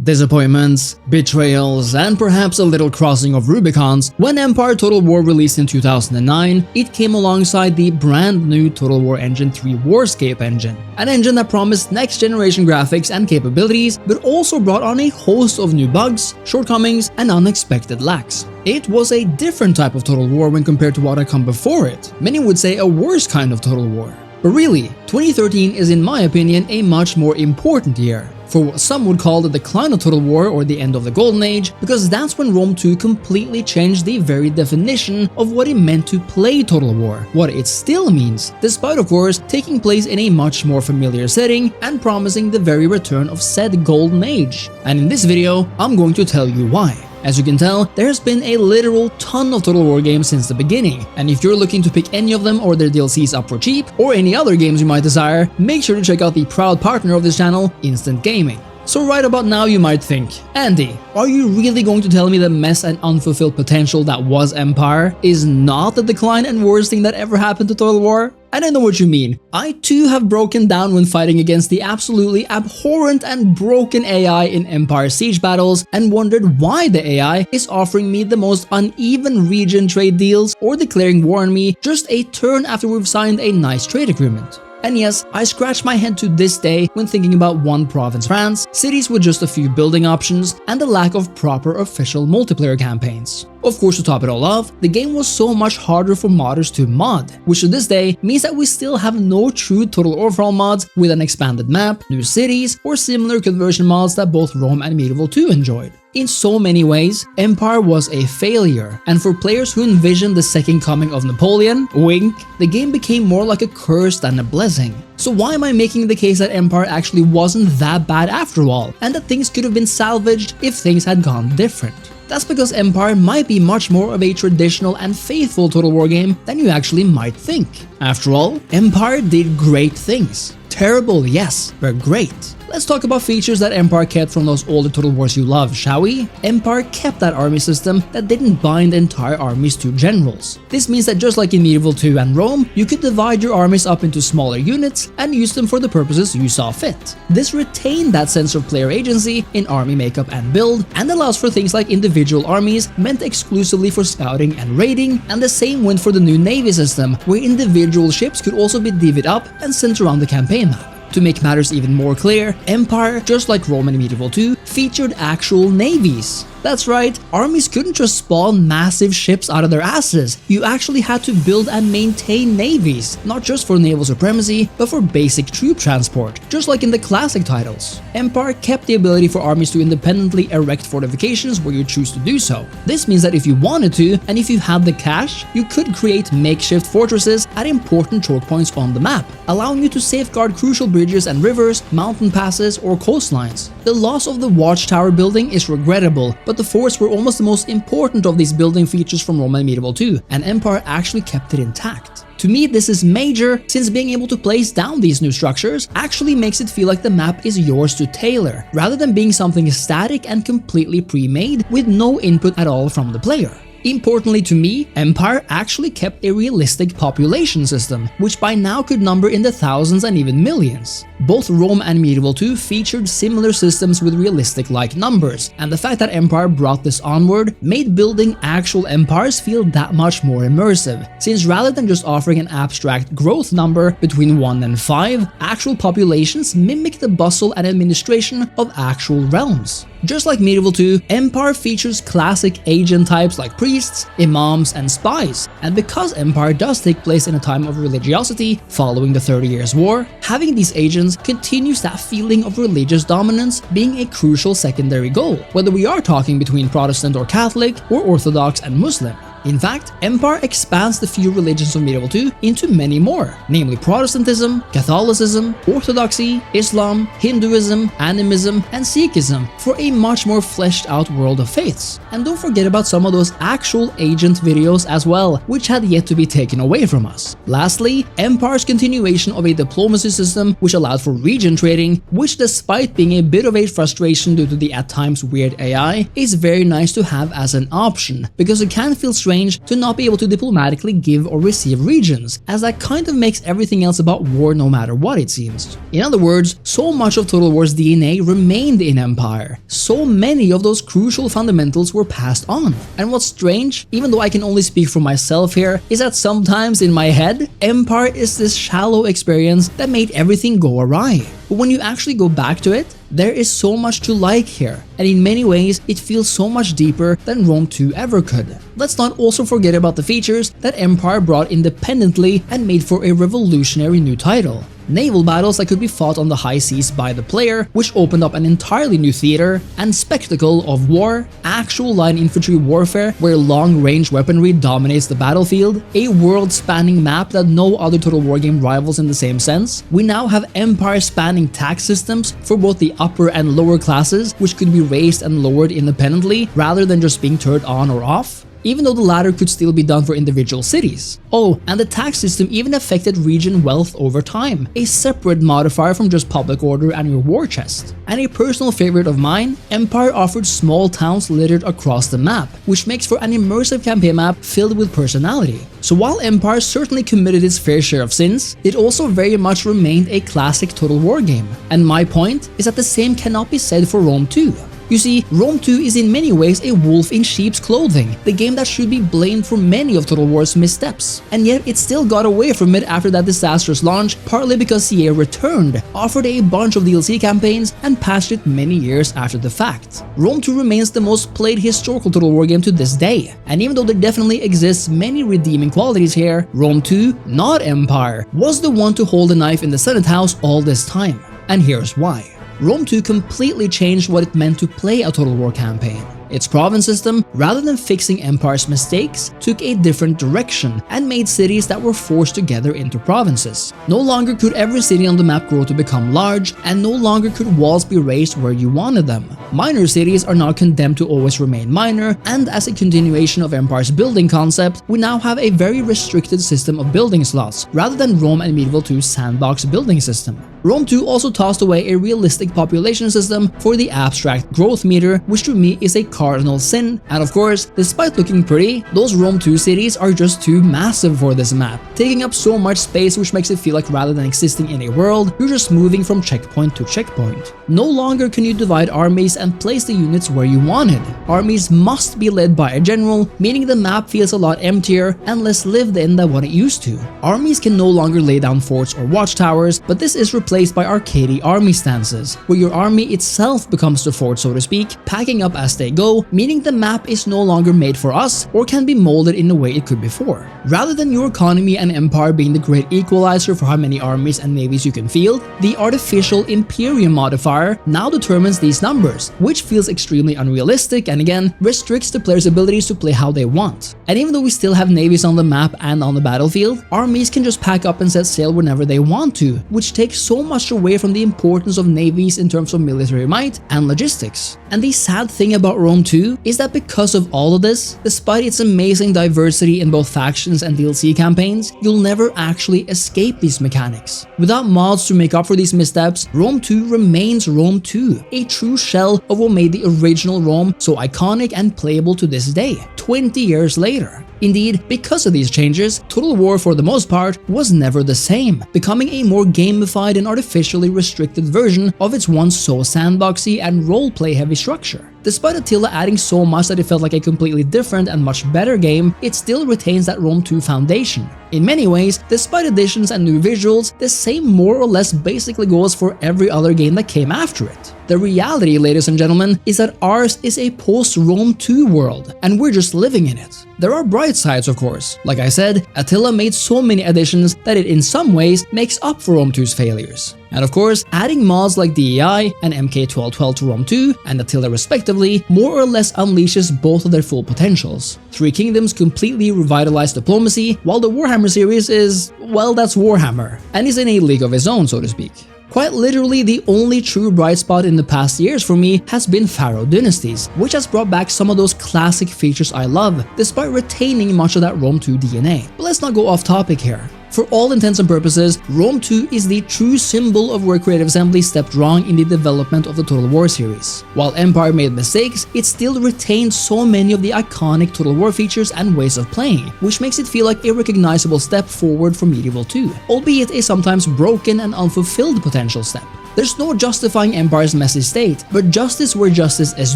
disappointments, betrayals, and perhaps a little crossing of Rubicons, when Empire Total War released in 2009, it came alongside the brand new Total War Engine 3 Warscape engine, an engine that promised next-generation graphics and capabilities, but also brought on a host of new bugs, shortcomings, and unexpected lacks. It was a different type of Total War when compared to what had come before it. Many would say a worse kind of Total War. But really, 2013 is in my opinion a much more important year for what some would call the decline of Total War or the end of the Golden Age, because that's when Rome 2 completely changed the very definition of what it meant to play Total War, what it still means, despite of course taking place in a much more familiar setting and promising the very return of said Golden Age. And in this video, I'm going to tell you why. As you can tell, there's been a literal ton of Total War games since the beginning, and if you're looking to pick any of them or their DLCs up for cheap, or any other games you might desire, make sure to check out the proud partner of this channel, Instant Gaming. So right about now you might think, Andy, are you really going to tell me the mess and unfulfilled potential that was Empire is not the decline and worst thing that ever happened to Total War? And I know what you mean. I too have broken down when fighting against the absolutely abhorrent and broken AI in Empire siege battles and wondered why the AI is offering me the most uneven region trade deals or declaring war on me just a turn after we've signed a nice trade agreement. And yes, I scratch my head to this day when thinking about one province France, cities with just a few building options, and the lack of proper official multiplayer campaigns. Of course, to top it all off, the game was so much harder for modders to mod, which to this day means that we still have no true Total Overhaul mods with an expanded map, new cities, or similar conversion mods that both Rome and Medieval 2 enjoyed. In so many ways, Empire was a failure, and for players who envisioned the second coming of Napoleon, wink, the game became more like a curse than a blessing. So why am I making the case that Empire actually wasn't that bad after all, and that things could have been salvaged if things had gone different? That's because Empire might be much more of a traditional and faithful Total War game than you actually might think. After all, Empire did great things. Terrible, yes, but great. Let's talk about features that Empire kept from those older Total Wars you love, shall we? Empire kept that army system that didn't bind entire armies to generals. This means that just like in Medieval 2 and Rome, you could divide your armies up into smaller units and use them for the purposes you saw fit. This retained that sense of player agency in army makeup and build, and allows for things like individual armies meant exclusively for scouting and raiding, and the same went for the new navy system, where individual ships could also be divvied up and sent around the campaign map. To make matters even more clear, Empire, just like Rome and Medieval 2, featured actual navies. That's right, armies couldn't just spawn massive ships out of their asses. You actually had to build and maintain navies, not just for naval supremacy, but for basic troop transport, just like in the classic titles. Empire kept the ability for armies to independently erect fortifications where you choose to do so. This means that if you wanted to, and if you had the cash, you could create makeshift fortresses at important choke points on the map, allowing you to safeguard crucial bridges and rivers, mountain passes, or coastlines. The loss of the watchtower building is regrettable, but the forts were almost the most important of these building features from Rome and Medieval 2, and Empire actually kept it intact. To me, this is major, since being able to place down these new structures actually makes it feel like the map is yours to tailor, rather than being something static and completely pre-made with no input at all from the player. Importantly to me, Empire actually kept a realistic population system, which by now could number in the thousands and even millions. Both Rome and Medieval 2 featured similar systems with realistic-like numbers, and the fact that Empire brought this onward made building actual empires feel that much more immersive, since rather than just offering an abstract growth number between 1 and 5, actual populations mimic the bustle and administration of actual realms. Just like Medieval 2, Empire features classic agent types like priests, imams, and spies, and because Empire does take place in a time of religiosity following the 30 Years' War, having these agents continues that feeling of religious dominance being a crucial secondary goal, whether we are talking between Protestant or Catholic, or Orthodox and Muslim. In fact, Empire expands the few religions of Medieval 2 into many more, namely Protestantism, Catholicism, Orthodoxy, Islam, Hinduism, Animism, and Sikhism for a much more fleshed out world of faiths. And don't forget about some of those actual agent videos as well, which had yet to be taken away from us. Lastly, Empire's continuation of a diplomacy system which allowed for region trading, which despite being a bit of a frustration due to the at times weird AI, is very nice to have as an option, because it can feel strange strange to not be able to diplomatically give or receive regions, as that kind of makes everything else about war no matter what it seems. In other words, so much of Total War's DNA remained in Empire. So many of those crucial fundamentals were passed on. And what's strange, even though I can only speak for myself here, is that sometimes in my head, Empire is this shallow experience that made everything go awry. But when you actually go back to it, there is so much to like here, and in many ways it feels so much deeper than Rome 2 ever could. Let's not also forget about the features that Empire brought independently and made for a revolutionary new title. Naval battles that could be fought on the high seas by the player, which opened up an entirely new theater and spectacle of war, actual line infantry warfare where long-range weaponry dominates the battlefield, a world-spanning map that no other Total War game rivals in the same sense. We now have Empire-spanning tax systems for both the upper and lower classes, which could be raised and lowered independently rather than just being turned on or off, even though the latter could still be done for individual cities. Oh, and the tax system even affected region wealth over time, a separate modifier from just public order and your war chest. And a personal favorite of mine, Empire offered small towns littered across the map, which makes for an immersive campaign map filled with personality. So while Empire certainly committed its fair share of sins, it also very much remained a classic Total War game. And my point is that the same cannot be said for Rome 2. You see, Rome 2 is in many ways a wolf in sheep's clothing, the game that should be blamed for many of Total War's missteps. And yet it still got away from it after that disastrous launch, partly because Sierra returned, offered a bunch of DLC campaigns, and patched it many years after the fact. Rome 2 remains the most played historical Total War game to this day, and even though there definitely exists many redeeming qualities here, Rome 2, not Empire, was the one to hold the knife in the Senate House all this time. And here's why. Rome 2 completely changed what it meant to play a Total War campaign. Its province system, rather than fixing Empire's mistakes, took a different direction and made cities that were forced together into provinces. No longer could every city on the map grow to become large, and no longer could walls be raised where you wanted them. Minor cities are now condemned to always remain minor, and as a continuation of Empire's building concept, we now have a very restricted system of building slots, rather than Rome and Medieval 2's sandbox building system. Rome 2 also tossed away a realistic population system for the abstract growth meter, which to me is a cardinal sin, and of course, despite looking pretty, those Rome 2 cities are just too massive for this map, taking up so much space which makes it feel like rather than existing in a world, you're just moving from checkpoint to checkpoint. No longer can you divide armies and place the units where you wanted. Armies must be led by a general, meaning the map feels a lot emptier and less lived in than what it used to. Armies can no longer lay down forts or watchtowers, but this is replaced by arcade army stances, where your army itself becomes the fort, so to speak, packing up as they go, meaning the map is no longer made for us or can be molded in the way it could before. Rather than your economy and empire being the great equalizer for how many armies and navies you can field, the artificial Imperium modifier now determines these numbers, which feels extremely unrealistic and again restricts the player's abilities to play how they want. And even though we still have navies on the map and on the battlefield, armies can just pack up and set sail whenever they want to, which takes so much away from the importance of navies in terms of military might and logistics. And the sad thing about Rome 2 is that because of all of this, despite its amazing diversity in both factions and DLC campaigns, you'll never actually escape these mechanics. Without mods to make up for these missteps, Rome 2 remains Rome 2, a true shell of what made the original Rome so iconic and playable to this day, 20 years later. Indeed, because of these changes, Total War for the most part was never the same, becoming a more gamified and artificially restricted version of its once so sandboxy and roleplay heavy structure. Despite Attila adding so much that it felt like a completely different and much better game, it still retains that Rome 2 foundation. In many ways, despite additions and new visuals, the same more or less basically goes for every other game that came after it. The reality, ladies and gentlemen, is that ours is a post-Rome 2 world, and we're just living in it. There are bright sides, of course. Like I said, Attila made so many additions that it in some ways makes up for Rome 2's failures. And of course, adding mods like DEI and MK1212 to Rome 2 and Attila respectively more or less unleashes both of their full potentials. Three Kingdoms completely revitalized diplomacy, while the Warhammer series is, well, that's Warhammer, and is in a league of its own, so to speak. Quite literally, the only true bright spot in the past years for me has been Pharaoh Dynasties, which has brought back some of those classic features I love, despite retaining much of that Rome 2 DNA. But let's not go off topic here. For all intents and purposes, Rome 2 is the true symbol of where Creative Assembly stepped wrong in the development of the Total War series. While Empire made mistakes, it still retained so many of the iconic Total War features and ways of playing, which makes it feel like a recognizable step forward for Medieval 2, albeit a sometimes broken and unfulfilled potential step. There's no justifying Empire's messy state, but justice where justice is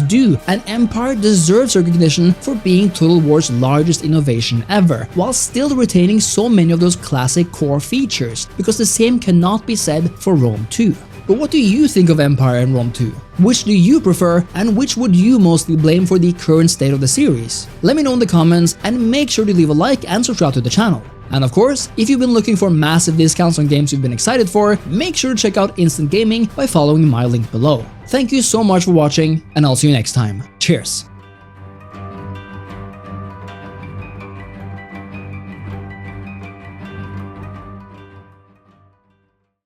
due, and Empire deserves recognition for being Total War's largest innovation ever, while still retaining so many of those classic core features, because the same cannot be said for Rome 2. But what do you think of Empire and Rome 2? Which do you prefer, and which would you mostly blame for the current state of the series? Let me know in the comments, and make sure to leave a like and subscribe to the channel. And of course, if you've been looking for massive discounts on games you've been excited for, make sure to check out Instant Gaming by following my link below. Thank you so much for watching, and I'll see you next time. Cheers!